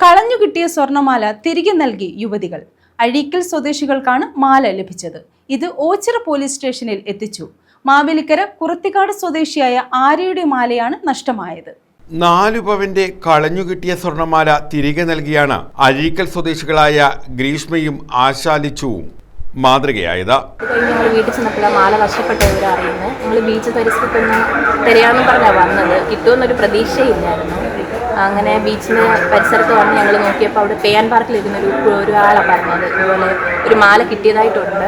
കളഞ്ഞുകിട്ടിയ സ്വർണമാല തിരികെ നൽകി യുവതികൾ. അഴീക്കൽ സ്വദേശികൾക്കാണ് മാല ലഭിച്ചത്. ഇത് ഓച്ചിറ പോലീസ് സ്റ്റേഷനിൽ എത്തിച്ചു. മാവേലിക്കര കുറത്തിക്കാട് സ്വദേശിയായ ആര്യയുടെ മാലയാണ് നഷ്ടമായത്. 4 പവന്റെ കളഞ്ഞുകിട്ടിയ സ്വർണമാല തിരികെ നൽകിയാണ് അഴീക്കൽ സ്വദേശികളായ ഗ്രീഷ്മയും ആശാലിച്ചുവും മാതൃകയായത്. ഞങ്ങൾ വീട്ടിൽ ചെന്നപ്പോൾ മാല നഷ്ടപ്പെട്ട വിവരം അറിയുന്നത്. ഞങ്ങൾ ബീച്ച് പരിസരത്തൊന്ന് തിരയാമെന്ന് പറഞ്ഞാൽ വന്നത്. കിട്ടുമെന്നൊരു പ്രതീക്ഷയില്ലായിരുന്നു. അങ്ങനെ ബീച്ചിന് പരിസരത്ത് വന്ന് ഞങ്ങൾ നോക്കിയപ്പോൾ അവിടെ പേയാൻ പാർക്കിലിരുന്ന ഒരാളാണ് പറഞ്ഞത്, ഇതുപോലെ ഒരു മാല കിട്ടിയതായിട്ടുണ്ട്,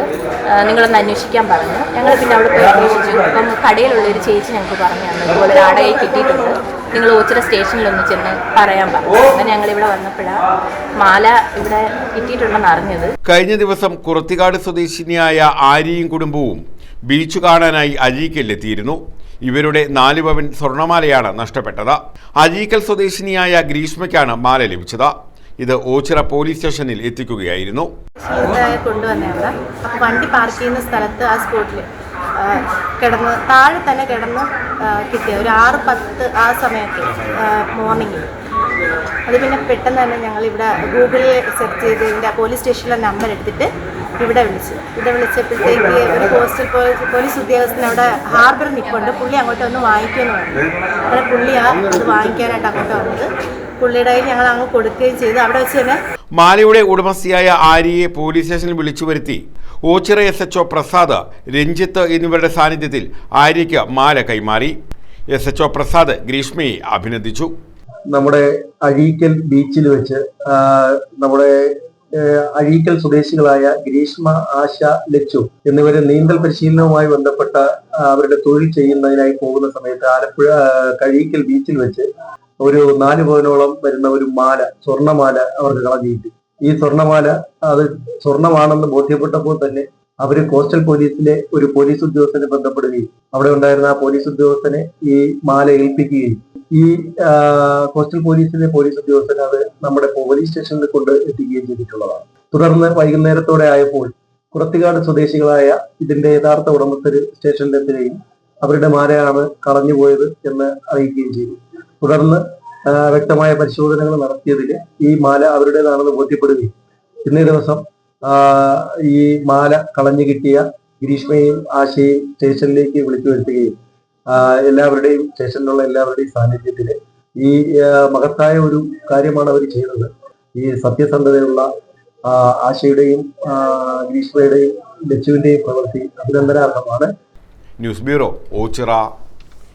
നിങ്ങളൊന്ന് അന്വേഷിക്കാൻ പറഞ്ഞു. ഞങ്ങൾ പിന്നെ അവിടെ പോയി അന്വേഷിച്ചു. അപ്പം കടയിലുള്ളൊരു ചേച്ചി ഞങ്ങൾക്ക് പറഞ്ഞു തന്നു, ഇതുപോലെ ഒരു ആടകൈ കിട്ടിയിട്ടുണ്ട്, നിങ്ങൾ ഓച്ചിറ സ്റ്റേഷനിലൊന്ന് ചെന്ന് പറയാൻ പറഞ്ഞു. അങ്ങനെ ഞങ്ങളിവിടെ വന്നപ്പോഴാണ് മാല ഇവിടെ കിട്ടിയിട്ടുണ്ടെന്ന് അറിഞ്ഞത്. കഴിഞ്ഞ ദിവസം കുറത്തിക്കാട് സ്വദേശിനിയായ ആര്യയും കുടുംബവും ബീച്ച് കാണാനായി അഴീക്കലിലെത്തിയിരുന്നു. ഇവരുടെ 4 പവൻ സ്വർണമാലയാണ് നഷ്ടപ്പെട്ടത്. അഴീക്കൽ സ്വദേശിനിയായ ഗ്രീഷ്മയ്ക്കാണ് മാല ലഭിച്ചത്. ഇത് ഓച്ചിറ പോലീസ് സ്റ്റേഷനിൽ എത്തിക്കുകയായിരുന്നു. കൊണ്ടുവന്നവിടെ അപ്പോൾ വണ്ടി പാർക്ക് ചെയ്യുന്ന സ്ഥലത്ത് ആ സ്പോട്ടിൽ കിടന്ന് താഴെ തന്നെ കിടന്ന് കിട്ടിയ ഒരു 6:10 ആ സമയത്ത് മോർണിംഗിൽ. അത് പിന്നെ പെട്ടെന്ന് തന്നെ ഞങ്ങളിവിടെ ഗൂഗിളിൽ സെർച്ച് ചെയ്ത് ഇതിൻ്റെ പോലീസ് സ്റ്റേഷനിലെ നമ്പർ എടുത്തിട്ട് ഇവിടെ വിളിച്ചപ്പോഴത്തേക്ക് ഒരു പോലീസ് ഉദ്യോഗസ്ഥൻ അവിടെ ഹാർബർ നിൽപ്പുണ്ട്. പുള്ളി അങ്ങോട്ട് വന്ന് വാങ്ങിക്കുമെന്ന് പറഞ്ഞു. അങ്ങനെ പുള്ളിയാണ് അത് വാങ്ങിക്കാനായിട്ട് അങ്ങോട്ട് വന്നത്. പുള്ളിയുടെ കയ്യിൽ ഞങ്ങൾ അങ്ങ് കൊടുക്കുകയും ചെയ്തു. അവിടെ വെച്ച് തന്നെ മാലയുടെ ഉടമസ്ഥയായ ആര്യയെ പോലീസ് സ്റ്റേഷനിൽ വിളിച്ചു വരുത്തി ഓച്ചിറ SHO പ്രസാദ്, രഞ്ജിത്ത് എന്നിവരുടെ സാന്നിധ്യത്തിൽ ആര്യയ്ക്ക് മാല കൈമാറി. SHO പ്രസാദ് ഗ്രീഷ്മയെ അഭിനന്ദിച്ചു. നമ്മുടെ അഴീക്കൽ ബീച്ചിൽ വെച്ച് നമ്മുടെ അഴീക്കൽ സ്വദേശികളായ ഗ്രീഷ്മ, ആശ, ലച്ചു എന്നിവരെ നീന്തൽ പരിശീലനവുമായി ബന്ധപ്പെട്ട അവരുടെ തൊഴിൽ ചെയ്യുന്നതിനായി പോകുന്ന സമയത്ത് ആലപ്പുഴ അഴീക്കൽ ബീച്ചിൽ വെച്ച് ഒരു 4 പവനോളം വരുന്ന ഒരു മാല, സ്വർണമാല അവർക്ക് കളഞ്ഞു കിട്ടി. ഈ സ്വർണമാല അത് സ്വർണമാണെന്ന് ബോധ്യപ്പെട്ടപ്പോൾ തന്നെ അവര് കോസ്റ്റൽ പോലീസിലെ ഒരു പോലീസ് ഉദ്യോഗസ്ഥനെ ബന്ധപ്പെടുകയും അവിടെ ഉണ്ടായിരുന്ന ആ പോലീസ് ഉദ്യോഗസ്ഥനെ ഈ മാല ഏൽപ്പിക്കുകയും ഈ കോസ്റ്റൽ പോലീസിലെ പോലീസ് ഉദ്യോഗസ്ഥൻ അത് നമ്മുടെ പോലീസ് സ്റ്റേഷനിൽ കൊണ്ട് എത്തിക്കുകയും ചെയ്തിട്ടുള്ളതാണ്. തുടർന്ന് വൈകുന്നേരത്തോടെ ആയപ്പോൾ കുറത്തിക്കാട് സ്വദേശികളായ ഇതിന്റെ യഥാർത്ഥ ഉടമസ്ഥര് സ്റ്റേഷനിലെത്തുകയും അവരുടെ മാലയാണ് കളഞ്ഞുപോയത് എന്ന് അറിയിക്കുകയും ചെയ്തു. തുടർന്ന് വ്യക്തമായ പരിശോധനകൾ നടത്തിയതിൽ ഈ മാല അവരുടേതാണെന്ന് ബോധ്യപ്പെടുകയും ഇന്നേ ദിവസം ഈ മാല കളഞ്ഞു കിട്ടിയ ഗ്രീഷ്മയും ആശയും സ്റ്റേഷനിലേക്ക് വിളിച്ചു വരുത്തുകയും എല്ലാവരുടെയും സ്റ്റേഷനിലുള്ള എല്ലാവരുടെയും സാന്നിധ്യത്തിൽ ഈ മഹത്തായ ഒരു കാര്യമാണ് അവർ ചെയ്തത്. ഈ സത്യസന്ധതയുള്ള ആശയുടെയും ഗ്രീഷ്മയുടെയും ലച്ചുവിന്റെയും പ്രവൃത്തി അഭിനന്ദനാർഹമാണ്. News bureau, Ochira.